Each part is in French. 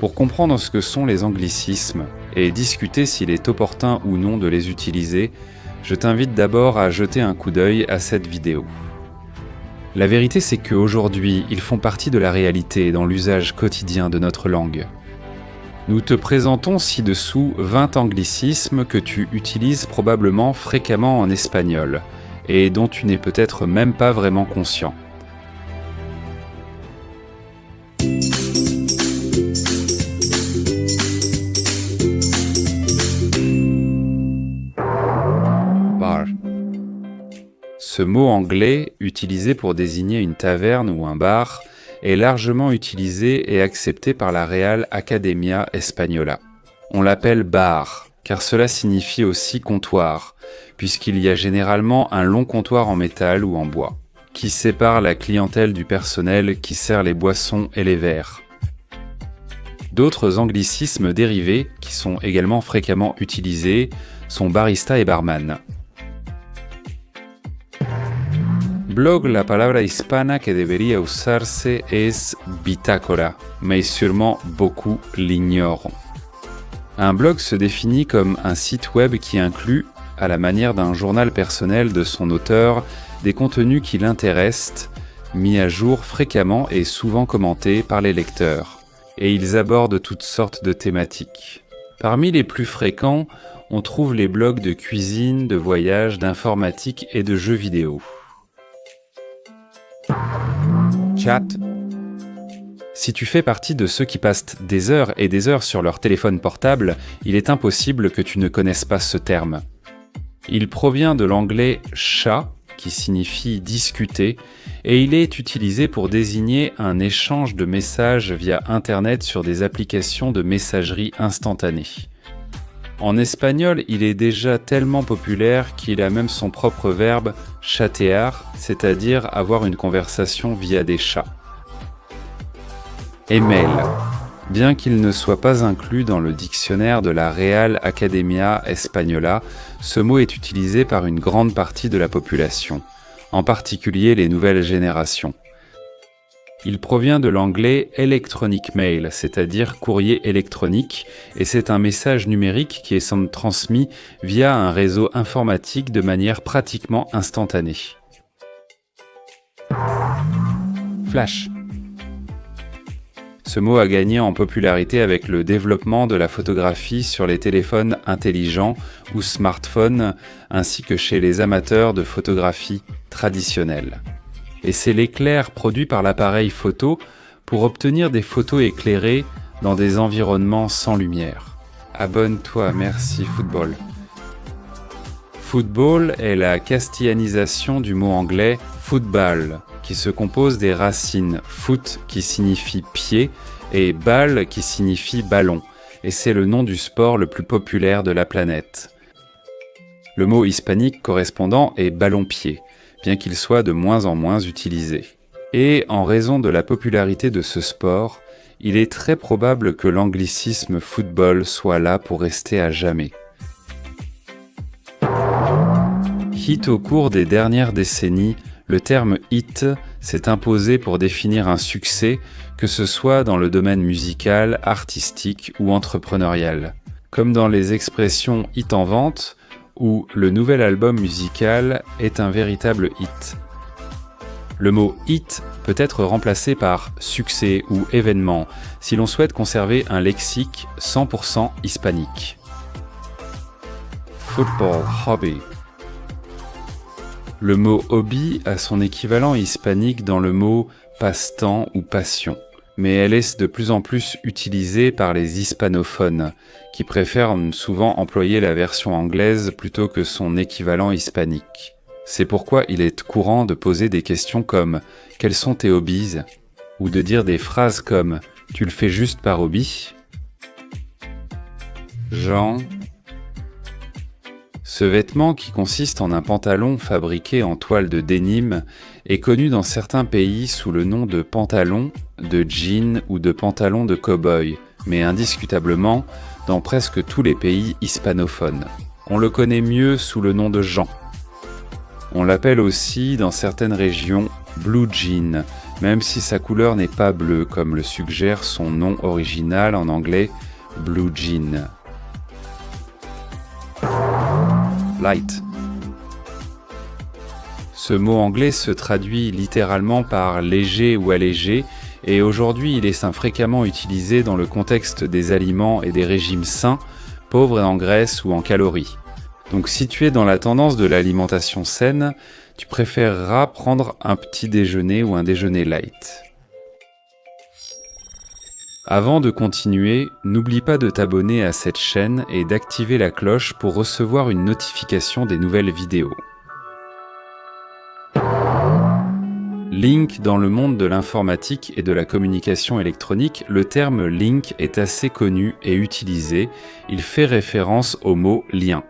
Pour comprendre ce que sont les anglicismes et discuter s'il est opportun ou non de les utiliser, je t'invite d'abord à jeter un coup d'œil à cette vidéo. La vérité, c'est qu'aujourd'hui, ils font partie de la réalité dans l'usage quotidien de notre langue. Nous te présentons ci-dessous 20 anglicismes que tu utilises probablement fréquemment en espagnol et dont tu n'es peut-être même pas vraiment conscient. Bar. Ce mot anglais, utilisé pour désigner une taverne ou un bar, est largement utilisé et accepté par la Real Academia Española. On l'appelle bar, car cela signifie aussi comptoir, puisqu'il y a généralement un long comptoir en métal ou en bois, qui sépare la clientèle du personnel qui sert les boissons et les verres. D'autres anglicismes dérivés, qui sont également fréquemment utilisés, sont barista et barman. Blog, la palabra hispana que debería usarse es bitácora, mais sûrement beaucoup l'ignorent. Un blog se définit comme un site web qui inclut, à la manière d'un journal personnel de son auteur, des contenus qui l'intéressent, mis à jour fréquemment et souvent commentés par les lecteurs. Et ils abordent toutes sortes de thématiques. Parmi les plus fréquents, on trouve les blogs de cuisine, de voyage, d'informatique et de jeux vidéo. Chat. Si tu fais partie de ceux qui passent des heures et des heures sur leur téléphone portable, il est impossible que tu ne connaisses pas ce terme. Il provient de l'anglais « chat » qui signifie « discuter » et il est utilisé pour désigner un échange de messages via Internet sur des applications de messagerie instantanée. En espagnol, il est déjà tellement populaire qu'il a même son propre verbe « chatear », c'est-à-dire avoir une conversation via des chats. Email. Bien qu'il ne soit pas inclus dans le dictionnaire de la Real Academia Española, ce mot est utilisé par une grande partie de la population, en particulier les nouvelles générations. Il provient de l'anglais « electronic mail », c'est-à-dire courrier électronique, et c'est un message numérique qui est transmis via un réseau informatique de manière pratiquement instantanée. Flash. Ce mot a gagné en popularité avec le développement de la photographie sur les téléphones intelligents ou smartphones, ainsi que chez les amateurs de photographie traditionnelle. Et c'est l'éclair produit par l'appareil photo pour obtenir des photos éclairées dans des environnements sans lumière. Abonne-toi, merci football. Football est la castillanisation du mot anglais football, qui se compose des racines foot qui signifie pied et ball qui signifie ballon, et c'est le nom du sport le plus populaire de la planète. Le mot hispanique correspondant est ballon-pied, bien qu'il soit de moins en moins utilisé. Et en raison de la popularité de ce sport, il est très probable que l'anglicisme football soit là pour rester à jamais. Hit au cours des dernières décennies, le terme hit s'est imposé pour définir un succès, que ce soit dans le domaine musical, artistique ou entrepreneurial. Comme dans les expressions hit en vente, où le nouvel album musical est un véritable hit. Le mot hit peut être remplacé par succès ou événement si l'on souhaite conserver un lexique 100% hispanique. Football hobby. Le mot hobby a son équivalent hispanique dans le mot passe-temps ou passion, mais elle est de plus en plus utilisée par les hispanophones, qui préfèrent souvent employer la version anglaise plutôt que son équivalent hispanique. C'est pourquoi il est courant de poser des questions comme « Quels sont tes hobbies ?» ou de dire des phrases comme « Tu le fais juste par hobby ?» Jean. Ce vêtement, qui consiste en un pantalon fabriqué en toile de denim, est connu dans certains pays sous le nom de pantalon, de jean ou de pantalon de cow-boy, mais indiscutablement dans presque tous les pays hispanophones. On le connaît mieux sous le nom de Jean. On l'appelle aussi dans certaines régions blue jean, même si sa couleur n'est pas bleue comme le suggère son nom original en anglais Blue Jean. Light. Ce mot anglais se traduit littéralement par léger ou allégé, et aujourd'hui il est fréquemment utilisé dans le contexte des aliments et des régimes sains, pauvres en graisses ou en calories. Donc si tu es dans la tendance de l'alimentation saine, tu préféreras prendre un petit déjeuner ou un déjeuner light. Avant de continuer, n'oublie pas de t'abonner à cette chaîne et d'activer la cloche pour recevoir une notification des nouvelles vidéos. Link. Dans le monde de l'informatique et de la communication électronique, le terme link est assez connu et utilisé. Il fait référence au mot lien.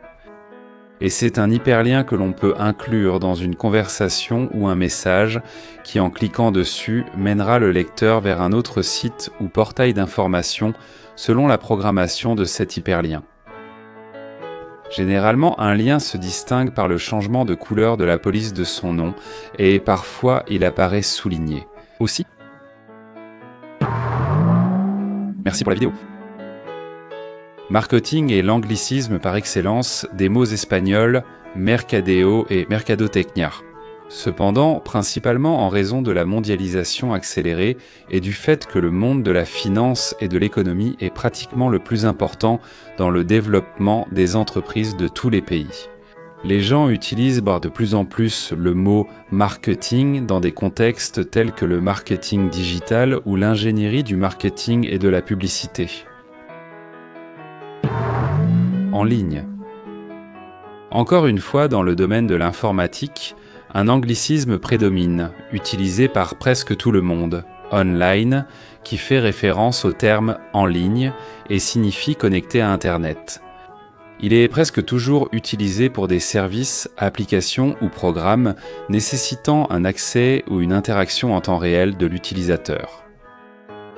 Et c'est un hyperlien que l'on peut inclure dans une conversation ou un message qui, en cliquant dessus, mènera le lecteur vers un autre site ou portail d'information selon la programmation de cet hyperlien. Généralement, un lien se distingue par le changement de couleur de la police de son nom et parfois il apparaît souligné. Aussi, merci pour la vidéo. Marketing est l'anglicisme par excellence des mots espagnols mercadeo et mercadotecnia. Cependant, principalement en raison de la mondialisation accélérée et du fait que le monde de la finance et de l'économie est pratiquement le plus important dans le développement des entreprises de tous les pays. Les gens utilisent de plus en plus le mot marketing dans des contextes tels que le marketing digital ou l'ingénierie du marketing et de la publicité. En ligne. Encore une fois, dans le domaine de l'informatique, un anglicisme prédomine, utilisé par presque tout le monde, online, qui fait référence au terme en ligne et signifie connecté à Internet. Il est presque toujours utilisé pour des services, applications ou programmes nécessitant un accès ou une interaction en temps réel de l'utilisateur.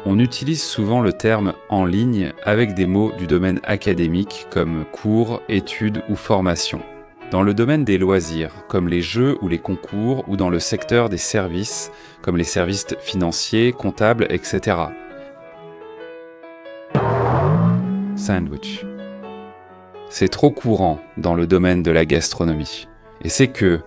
On utilise souvent le terme « en ligne » avec des mots du domaine académique comme cours, études ou formation. Dans le domaine des loisirs, comme les jeux ou les concours, ou dans le secteur des services, comme les services financiers, comptables, etc. Sandwich. C'est trop courant dans le domaine de la gastronomie. Et c'est que,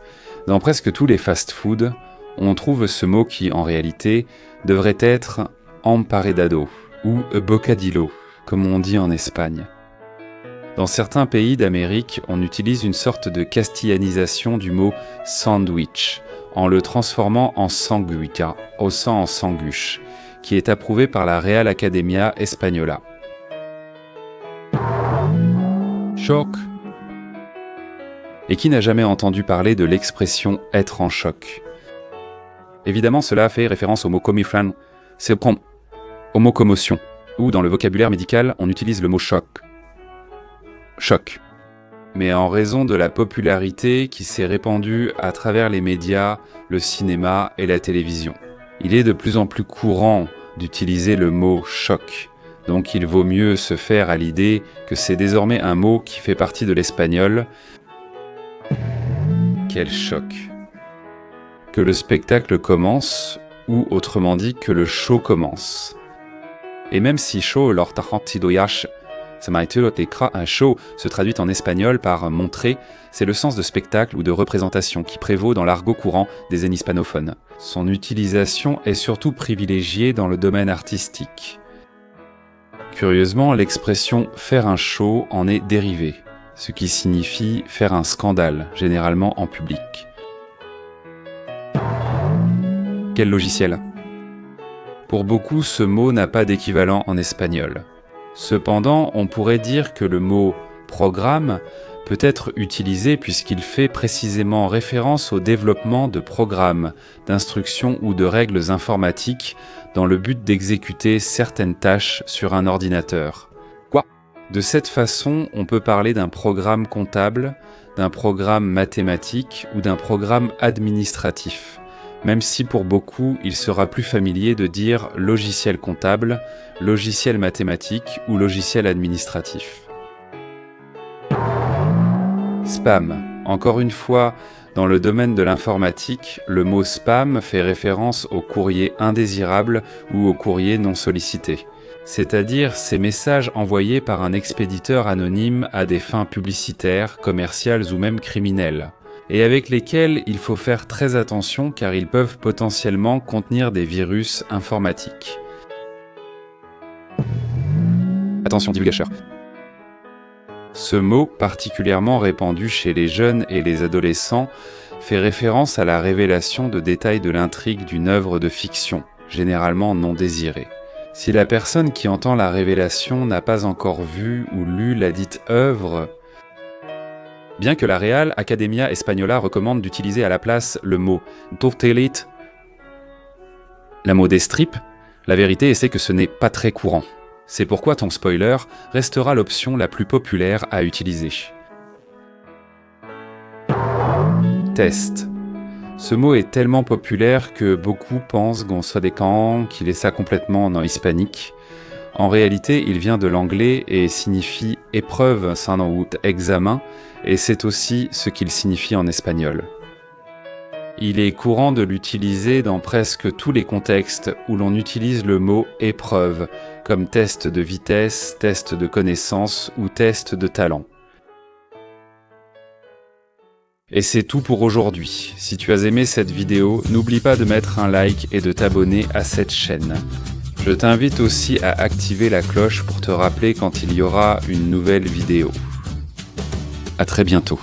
dans presque tous les fast-foods, on trouve ce mot qui, en réalité, devrait être emparedado ou bocadillo, comme on dit en Espagne. Dans certains pays d'Amérique, on utilise une sorte de castillanisation du mot sandwich, en le transformant en sanguica, haussant en sanguche, qui est approuvé par la Real Academia Española. Choc. Et qui n'a jamais entendu parler de l'expression « être en choc » ? Évidemment, cela fait référence au mot comifran, c'est au mot commotion, ou dans le vocabulaire médical, on utilise le mot choc. Choc. Mais en raison de la popularité qui s'est répandue à travers les médias, le cinéma et la télévision, il est de plus en plus courant d'utiliser le mot choc. Donc il vaut mieux se faire à l'idée que c'est désormais un mot qui fait partie de l'espagnol. Quel choc! Que le spectacle commence, ou autrement dit que le show commence. Et même si show, un show se traduit en espagnol par montrer, c'est le sens de spectacle ou de représentation qui prévaut dans l'argot courant des hispanophones. Son utilisation est surtout privilégiée dans le domaine artistique. Curieusement, l'expression « faire un show » en est dérivée, ce qui signifie faire un scandale, généralement en public. Quel logiciel ? Pour beaucoup, ce mot n'a pas d'équivalent en espagnol. Cependant, on pourrait dire que le mot « programme » peut être utilisé puisqu'il fait précisément référence au développement de programmes, d'instructions ou de règles informatiques dans le but d'exécuter certaines tâches sur un ordinateur. De cette façon, on peut parler d'un programme comptable, d'un programme mathématique ou d'un programme administratif, même si pour beaucoup, il sera plus familier de dire logiciel comptable, logiciel mathématique ou logiciel administratif. Spam. Encore une fois, Dans le domaine de l'informatique, le mot spam fait référence au courrier indésirable ou au courrier non sollicité, c'est-à-dire ces messages envoyés par un expéditeur anonyme à des fins publicitaires, commerciales ou même criminelles, et avec lesquels il faut faire très attention car ils peuvent potentiellement contenir des virus informatiques. Attention divulgateur. Ce mot, particulièrement répandu chez les jeunes et les adolescents, fait référence à la révélation de détails de l'intrigue d'une œuvre de fiction, généralement non désirée. Si la personne qui entend la révélation n'a pas encore vu ou lu la dite œuvre, bien que la Real Academia Española recommande d'utiliser à la place le mot tourtelit, la mot des strips, la vérité c'est que ce n'est pas très courant. C'est pourquoi ton spoiler restera l'option la plus populaire à utiliser. Test. Ce mot est tellement populaire que beaucoup pensent gonçadecamp, qu'il est ça complètement en hispanique. En réalité, il vient de l'anglais et signifie épreuve, ou examen, et c'est aussi ce qu'il signifie en espagnol. Il est courant de l'utiliser dans presque tous les contextes où l'on utilise le mot « épreuve », comme test de vitesse, test de connaissance ou test de talent. Et c'est tout pour aujourd'hui. Si tu as aimé cette vidéo, n'oublie pas de mettre un like et de t'abonner à cette chaîne. Je t'invite aussi à activer la cloche pour te rappeler quand il y aura une nouvelle vidéo. À très bientôt.